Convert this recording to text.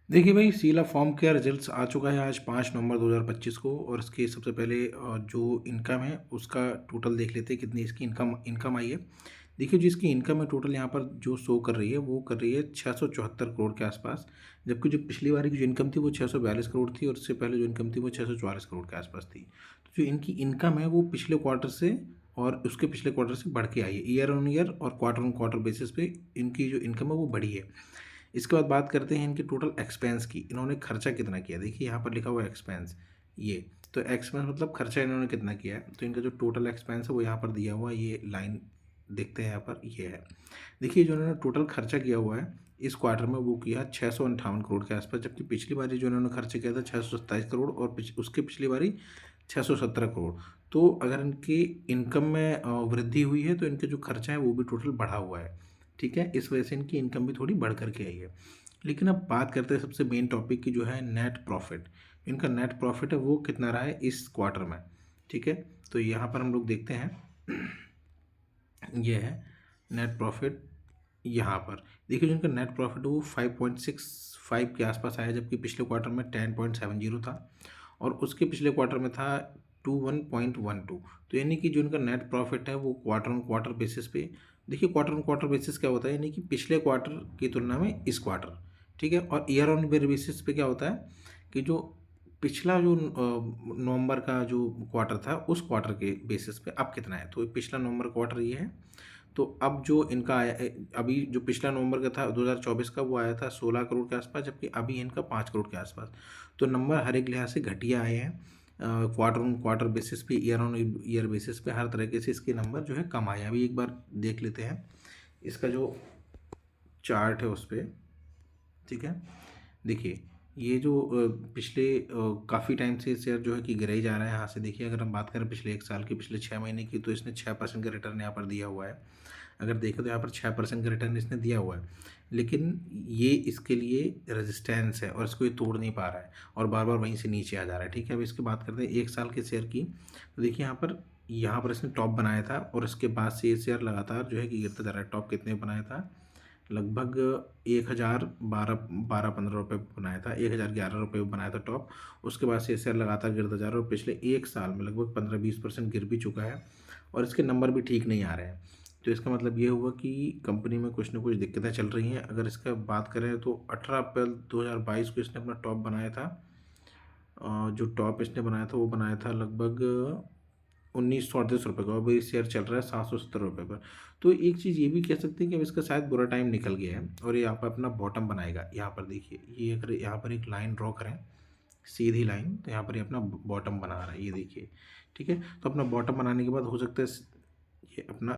देखिए भाई, सीला फॉर्म का रिजल्ट्स आ चुका है आज 5 नवंबर 2025 को। और इसके सबसे पहले जो इनकम है उसका टोटल देख लेते हैं कितनी इसकी इनकम इनकम आई है। देखिए, जो इसकी इनकम है टोटल यहाँ पर जो शो कर रही है वो कर रही है 674 करोड़ के आसपास। जबकि जो पिछली बार की जो इनकम थी वो 642 करोड़ थी और उससे पहले जो इनकम थी वो 644 करोड़ के आसपास थी। तो जो इनकी इनकम है वो पिछले क्वार्टर से और उसके पिछले क्वार्टर से बढ़ के आई है। ईयर ऑन ईयर और क्वार्टर ऑन क्वार्टर बेसिस पे इनकी जो इनकम है वो बढ़ी है। इसके बाद बात करते हैं इनके टोटल एक्सपेंस की। इन्होंने खर्चा कितना किया, देखिए यहाँ पर लिखा हुआ है एक्सपेंस। ये तो एक्सपेंस मतलब खर्चा इन्होंने कितना किया है। तो इनका जो टोटल एक्सपेंस है वो यहाँ पर दिया हुआ है, ये लाइन देखते हैं यहाँ पर, ये है। देखिए, जो इन्होंने टोटल खर्चा किया हुआ है इस क्वार्टर में वो किया 658 करोड़ के आसपास। जबकि पिछली बारी जो इन्होंने खर्चा किया था 627 करोड़ और उसके पिछली बारी 617 करोड़। तो अगर इनकी इनकम में वृद्धि हुई है तो इनका जो खर्चा है वो भी टोटल बढ़ा हुआ है। ठीक है, इस वजह से इनकी इनकम भी थोड़ी बढ़ करके आई है। लेकिन अब बात करते हैं सबसे मेन टॉपिक की, जो है नेट प्रॉफिट। इनका नेट प्रॉफिट है वो कितना रहा है इस क्वार्टर में। ठीक है, तो यहाँ पर हम लोग देखते हैं ये है नेट प्रॉफिट। यहाँ पर देखिए, जो इनका नेट प्रॉफिट है वो 5.65 के आसपास आया, जबकि पिछले क्वार्टर में 10.70 था और उसके पिछले क्वार्टर में था 21.12। तो यानी कि जो इनका नेट प्रॉफिट है वो क्वार्टर ऑन क्वार्टर बेसिस पे, देखिए क्वार्टर ऑन क्वार्टर बेसिस क्या होता है, यानी कि पिछले क्वार्टर की तुलना में इस क्वार्टर। ठीक है, और ईयर ऑन ईयर बेसिस पे क्या होता है कि जो पिछला जो नवंबर का जो क्वार्टर था उस क्वार्टर के बेसिस पे अब कितना है। तो पिछला नवंबर क्वार्टर ये है। तो अब जो इनका आया अभी जो पिछला नवंबर का था 2024 का, वो आया था 16 करोड़ के आसपास, जबकि अभी इनका 5 करोड़ के आसपास। तो नंबर हर एक लिहाज से घटिया आए हैं। क्वार्टर ऑन क्वार्टर बेसिस पे, ईयर ऑन ईयर बेसिस पे, हर तरीके से इसके नंबर जो है कम आए हैं। अभी एक बार देख लेते हैं इसका जो चार्ट है उस पर। ठीक है, देखिए ये जो पिछले काफ़ी टाइम से शेयर जो है कि गिरा ही जा रहा है यहाँ से। देखिए, अगर हम बात करें पिछले एक साल की, पिछले 6 महीने की, तो इसने 6% का रिटर्न यहाँ पर दिया हुआ है। अगर देखें तो यहाँ पर 6% का रिटर्न इसने दिया हुआ है। लेकिन ये इसके लिए रेजिस्टेंस है और इसको ये तोड़ नहीं पा रहा है और बार बार वहीं से नीचे आ जा रहा है। ठीक है, अब इसकी बात करते हैं एक साल के शेयर की। तो देखिए यहाँ पर इसने टॉप बनाया था और उसके बाद से ये शेयर लगातार जो है कि गिरता जा रहा है। टॉप कितने बनाया था, लगभग 1012-15 रुपये बनाया था, 1011 रुपये बनाया था टॉप। उसके बाद से शेयर लगातार गिरता जा रहा है और पिछले एक साल में लगभग 15-20% गिर भी चुका है और इसके नंबर भी ठीक नहीं आ रहे हैं। तो इसका मतलब ये हुआ कि कंपनी में कुछ ना कुछ दिक्कतें चल रही हैं। अगर इसका बात करें तो 18 अप्रैल 2022 को इसने अपना टॉप बनाया था। जो टॉप इसने बनाया था वो बनाया था लगभग 1938 रुपये का। अभी शेयर चल रहा है 770 रुपये पर। तो एक चीज़ ये भी कह सकते हैं कि अब इसका शायद बुरा टाइम निकल गया है और ये यहाँ पर अपना बॉटम बनाएगा। यहाँ पर देखिए, ये अगर यहाँ पर एक लाइन ड्रॉ करें, सीधी लाइन, तो यहाँ पर ये अपना बॉटम बना रहा है, ये देखिए। ठीक है, तो अपना बॉटम बनाने के बाद हो सकता है ये अपना